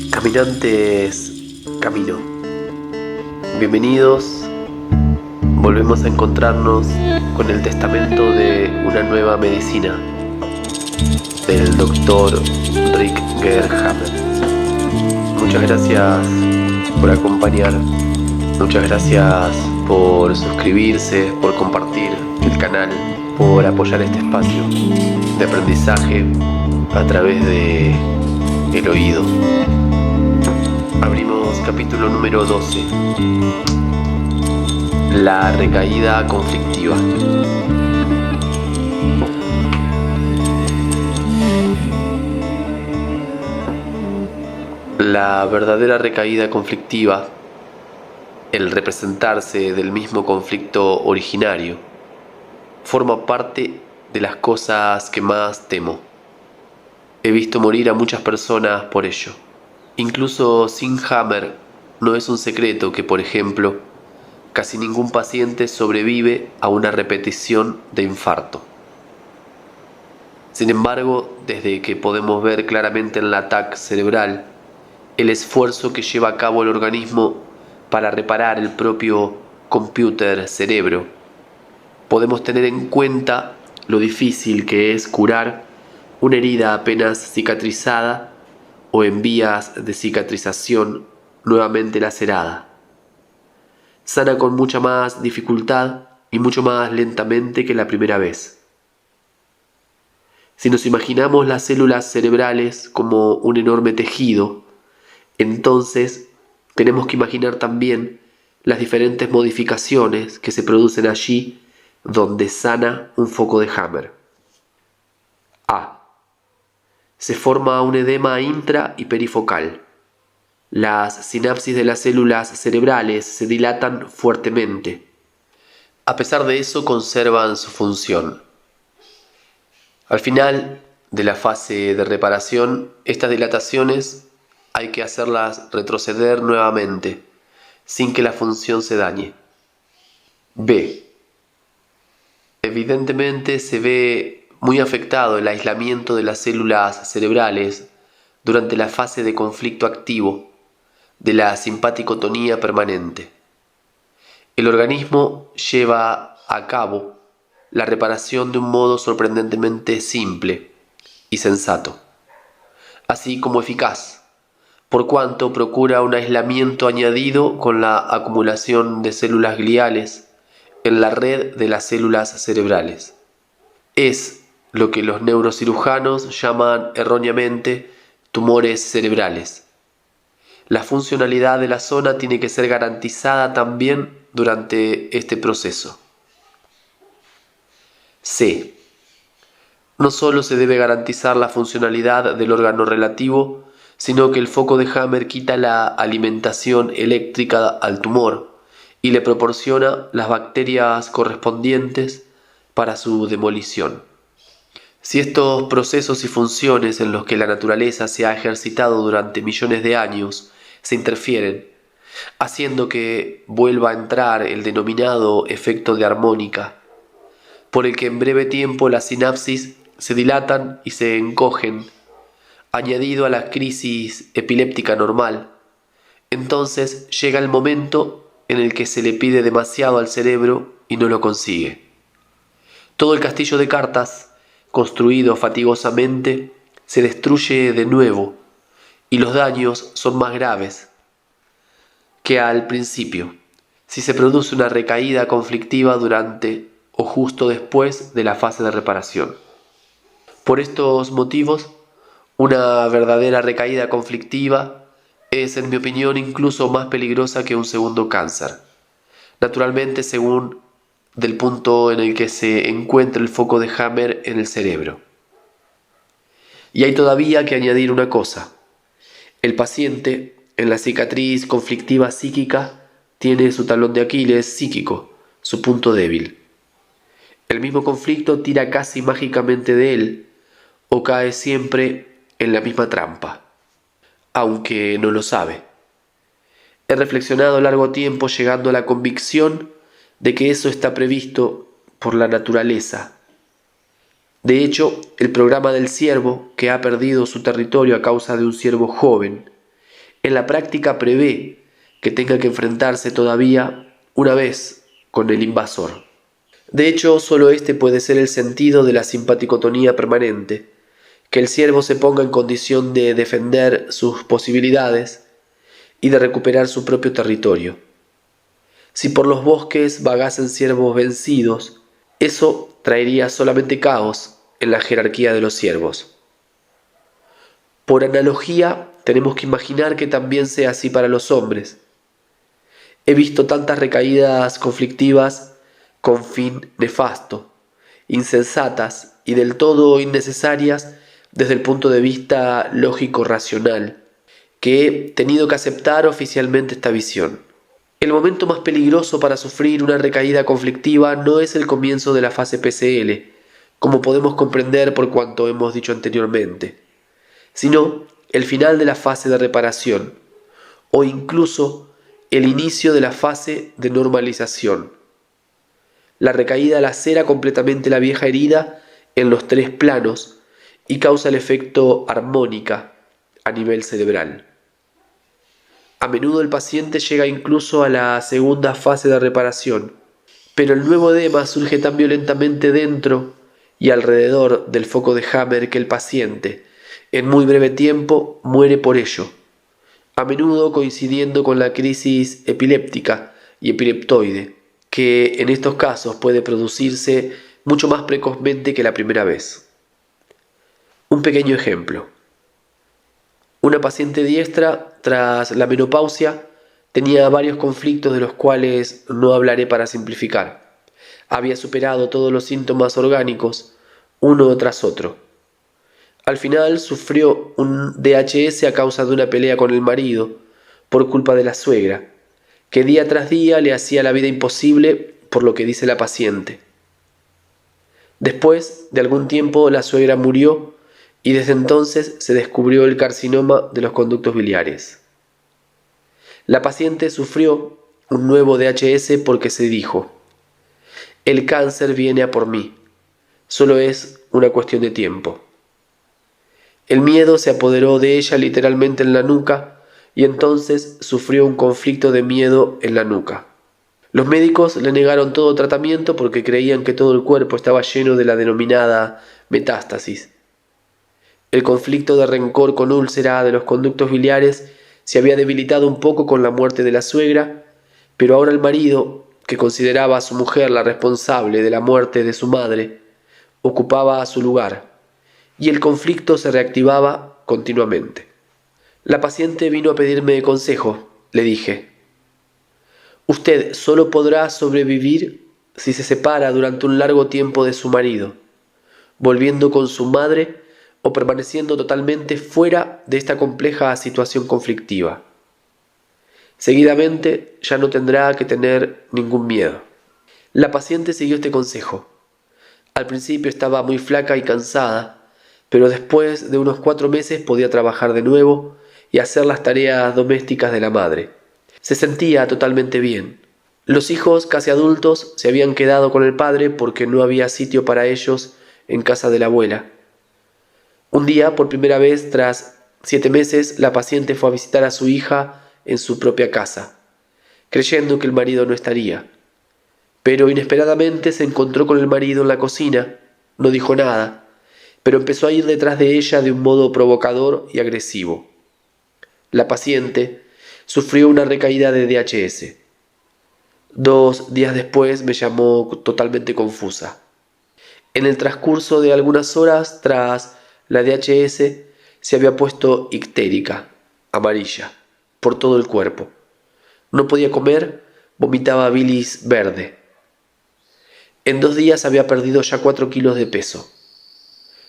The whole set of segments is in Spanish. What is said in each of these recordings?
Caminantes, camino. Bienvenidos. Volvemos a encontrarnos con el testamento de una nueva medicina del doctor Rick Gerhammer. Muchas gracias por acompañar. Muchas gracias por suscribirse, por compartir el canal, por apoyar este espacio de aprendizaje a través de el oído. Abrimos capítulo número 12. La recaída conflictiva. La verdadera recaída conflictiva, el representarse del mismo conflicto originario, forma parte de las cosas que más temo. He visto morir a muchas personas por ello. Incluso sin Hammer, no es un secreto que, por ejemplo, casi ningún paciente sobrevive a una repetición de infarto. Sin embargo, desde que podemos ver claramente en la TAC cerebral el esfuerzo que lleva a cabo el organismo para reparar el propio computer cerebro, podemos tener en cuenta lo difícil que es curar una herida apenas cicatrizada o en vías de cicatrización nuevamente lacerada. Sana con mucha más dificultad y mucho más lentamente que la primera vez. Si nos imaginamos las células cerebrales como un enorme tejido, entonces tenemos que imaginar también las diferentes modificaciones que se producen allí donde sana un foco de Hammer. A. Se forma un edema intra y perifocal. Las sinapsis de las células cerebrales se dilatan fuertemente. A pesar de eso, conservan su función. Al final de la fase de reparación, estas dilataciones hay que hacerlas retroceder nuevamente, sin que la función se dañe. B. Evidentemente se ve muy afectado el aislamiento de las células cerebrales durante la fase de conflicto activo de la simpaticotonía permanente. El organismo lleva a cabo la reparación de un modo sorprendentemente simple y sensato, así como eficaz, por cuanto procura un aislamiento añadido con la acumulación de células gliales en la red de las células cerebrales. Es lo que los neurocirujanos llaman erróneamente tumores cerebrales. La funcionalidad de la zona tiene que ser garantizada también durante este proceso. C. No solo se debe garantizar la funcionalidad del órgano relativo, sino que el foco de Hammer quita la alimentación eléctrica al tumor y le proporciona las bacterias correspondientes para su demolición. Si estos procesos y funciones en los que la naturaleza se ha ejercitado durante millones de años se interfieren, haciendo que vuelva a entrar el denominado efecto de armónica, por el que en breve tiempo las sinapsis se dilatan y se encogen, añadido a la crisis epiléptica normal, entonces llega el momento en el que se le pide demasiado al cerebro y no lo consigue. Todo el castillo de cartas, construido fatigosamente, se destruye de nuevo y los daños son más graves que al principio, si se produce una recaída conflictiva durante o justo después de la fase de reparación. Por estos motivos, una verdadera recaída conflictiva es, en mi opinión, incluso más peligrosa que un segundo cáncer, naturalmente según del punto en el que se encuentra el foco de Hammer en el cerebro. Y hay todavía que añadir una cosa. El paciente, en la cicatriz conflictiva psíquica, tiene su talón de Aquiles psíquico, su punto débil. El mismo conflicto tira casi mágicamente de él, o cae siempre en la misma trampa, aunque no lo sabe. He reflexionado largo tiempo llegando a la convicción de que eso está previsto por la naturaleza, De hecho, el programa del ciervo, que ha perdido su territorio a causa de un ciervo joven, en la práctica prevé que tenga que enfrentarse todavía una vez con el invasor. De hecho, solo este puede ser el sentido de la simpaticotonía permanente, que el ciervo se ponga en condición de defender sus posibilidades y de recuperar su propio territorio. Si por los bosques vagasen ciervos vencidos, eso traería solamente caos en la jerarquía de los ciervos. Por analogía, tenemos que imaginar que también sea así para los hombres. He visto tantas recaídas conflictivas con fin nefasto, insensatas y del todo innecesarias desde el punto de vista lógico-racional, que he tenido que aceptar oficialmente esta visión. El momento más peligroso para sufrir una recaída conflictiva no es el comienzo de la fase PCL, como podemos comprender por cuanto hemos dicho anteriormente, sino el final de la fase de reparación, o incluso el inicio de la fase de normalización. La recaída lacera completamente la vieja herida en los tres planos y causa el efecto armónica a nivel cerebral. A menudo el paciente llega incluso a la segunda fase de reparación, pero el nuevo edema surge tan violentamente dentro y alrededor del foco de Hammer que el paciente, en muy breve tiempo, muere por ello, a menudo coincidiendo con la crisis epiléptica y epileptoide, que en estos casos puede producirse mucho más precozmente que la primera vez. Un pequeño ejemplo. Una paciente diestra, tras la menopausia, tenía varios conflictos de los cuales no hablaré para simplificar. Había superado todos los síntomas orgánicos, uno tras otro. Al final sufrió un DHS a causa de una pelea con el marido, por culpa de la suegra, que día tras día le hacía la vida imposible, por lo que dice la paciente. Después de algún tiempo la suegra murió y desde entonces se descubrió el carcinoma de los conductos biliares. La paciente sufrió un nuevo DHS porque se dijo: el cáncer viene a por mí, solo es una cuestión de tiempo. El miedo se apoderó de ella literalmente en la nuca y entonces sufrió un conflicto de miedo en la nuca. Los médicos le negaron todo tratamiento porque creían que todo el cuerpo estaba lleno de la denominada metástasis. El conflicto de rencor con úlcera de los conductos biliares se había debilitado un poco con la muerte de la suegra, pero ahora el marido, que consideraba a su mujer la responsable de la muerte de su madre, ocupaba su lugar, y el conflicto se reactivaba continuamente. La paciente vino a pedirme consejo, le dije. Usted solo podrá sobrevivir si se separa durante un largo tiempo de su marido, volviendo con su madre o permaneciendo totalmente fuera de esta compleja situación conflictiva. Seguidamente ya no tendrá que tener ningún miedo. La paciente siguió este consejo. Al principio estaba muy flaca y cansada, pero después de unos 4 meses podía trabajar de nuevo y hacer las tareas domésticas de la madre. Se sentía totalmente bien. Los hijos, casi adultos, se habían quedado con el padre porque no había sitio para ellos en casa de la abuela. Un día, por primera vez tras 7 meses, la paciente fue a visitar a su hija en su propia casa, creyendo que el marido no estaría. Pero inesperadamente se encontró con el marido en la cocina. No dijo nada, pero empezó a ir detrás de ella de un modo provocador y agresivo. La paciente sufrió una recaída de DHS. 2 días después me llamó totalmente confusa. En el transcurso de algunas horas tras la DHS se había puesto ictérica, amarilla, por todo el cuerpo. No podía comer, vomitaba bilis verde. En 2 días había perdido ya 4 kilos de peso.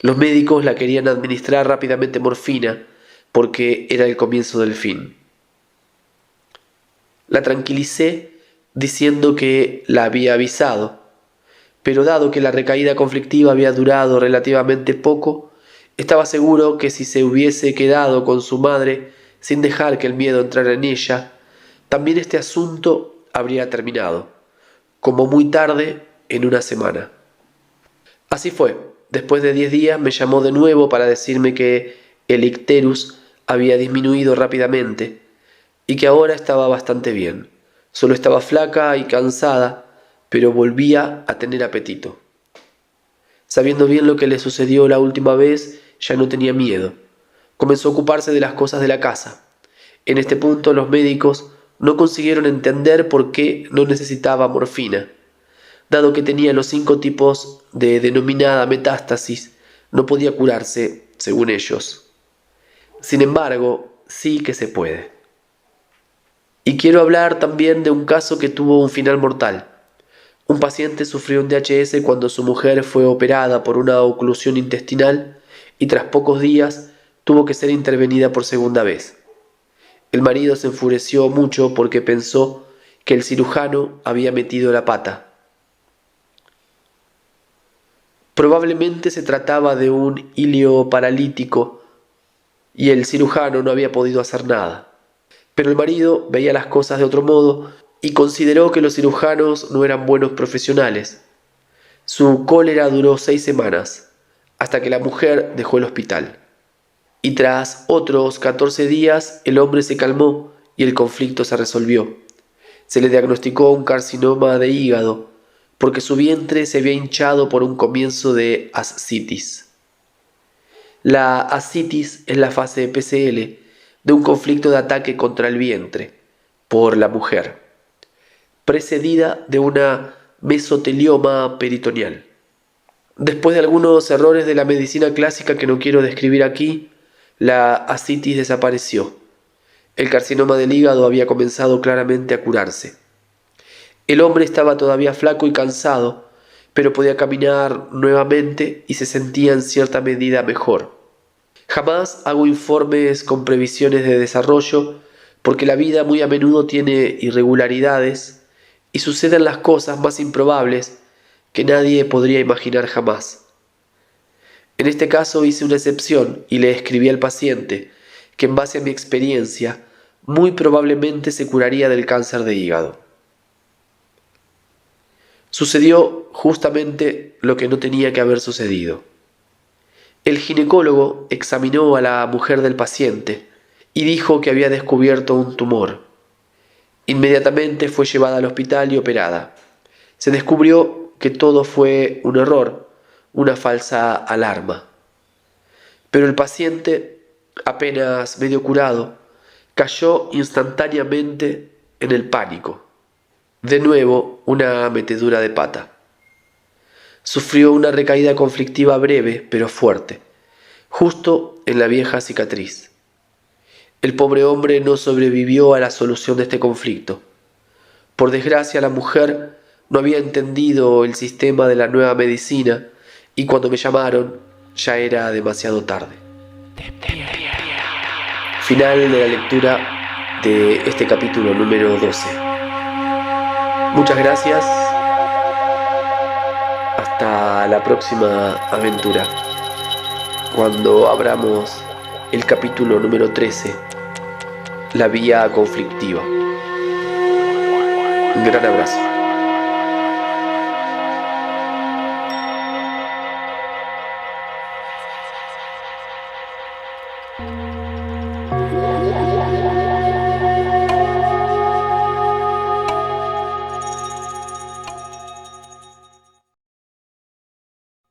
Los médicos la querían administrar rápidamente morfina porque era el comienzo del fin. La tranquilicé diciendo que la había avisado, pero dado que la recaída conflictiva había durado relativamente poco, estaba seguro que si se hubiese quedado con su madre sin dejar que el miedo entrara en ella, también este asunto habría terminado, como muy tarde en una semana. Así fue. Después de 10 días me llamó de nuevo para decirme que el icterus había disminuido rápidamente y que ahora estaba bastante bien. Solo estaba flaca y cansada, pero volvía a tener apetito. Sabiendo bien lo que le sucedió la última vez, ya no tenía miedo. Comenzó a ocuparse de las cosas de la casa. En este punto los médicos no consiguieron entender por qué no necesitaba morfina. Dado que tenía los 5 tipos de denominada metástasis, no podía curarse, según ellos. Sin embargo, sí que se puede. Y quiero hablar también de un caso que tuvo un final mortal. Un paciente sufrió un DHS cuando su mujer fue operada por una oclusión intestinal y tras pocos días tuvo que ser intervenida por segunda vez. El marido se enfureció mucho porque pensó que el cirujano había metido la pata. Probablemente se trataba de un ilio paralítico y el cirujano no había podido hacer nada. Pero el marido veía las cosas de otro modo y consideró que los cirujanos no eran buenos profesionales. Su cólera duró 6 semanas, hasta que la mujer dejó el hospital. Y tras otros 14 días el hombre se calmó y el conflicto se resolvió. Se le diagnosticó un carcinoma de hígado, porque su vientre se había hinchado por un comienzo de ascitis. La ascitis es la fase de PCL de un conflicto de ataque contra el vientre, por la mujer, precedida de una mesotelioma peritoneal. Después de algunos errores de la medicina clásica que no quiero describir aquí, la ascitis desapareció. El carcinoma del hígado había comenzado claramente a curarse. El hombre estaba todavía flaco y cansado, pero podía caminar nuevamente y se sentía en cierta medida mejor. Jamás hago informes con previsiones de desarrollo, porque la vida muy a menudo tiene irregularidades y suceden las cosas más improbables que nadie podría imaginar jamás. En este caso hice una excepción y le escribí al paciente que en base a mi experiencia muy probablemente se curaría del cáncer de hígado. Sucedió justamente lo que no tenía que haber sucedido. El ginecólogo examinó a la mujer del paciente y dijo que había descubierto un tumor. Inmediatamente fue llevada al hospital y operada. Se descubrió que todo fue un error, una falsa alarma. Pero el paciente, apenas medio curado, cayó instantáneamente en el pánico. De nuevo, una metedura de pata. Sufrió una recaída conflictiva breve, pero fuerte, justo en la vieja cicatriz. El pobre hombre no sobrevivió a la solución de este conflicto. Por desgracia, la mujer no había entendido el sistema de la nueva medicina y cuando me llamaron ya era demasiado tarde. Final de la lectura de este capítulo número 12. Muchas gracias. Hasta la próxima aventura, cuando abramos el capítulo número 13, la vía conflictiva. Un gran abrazo.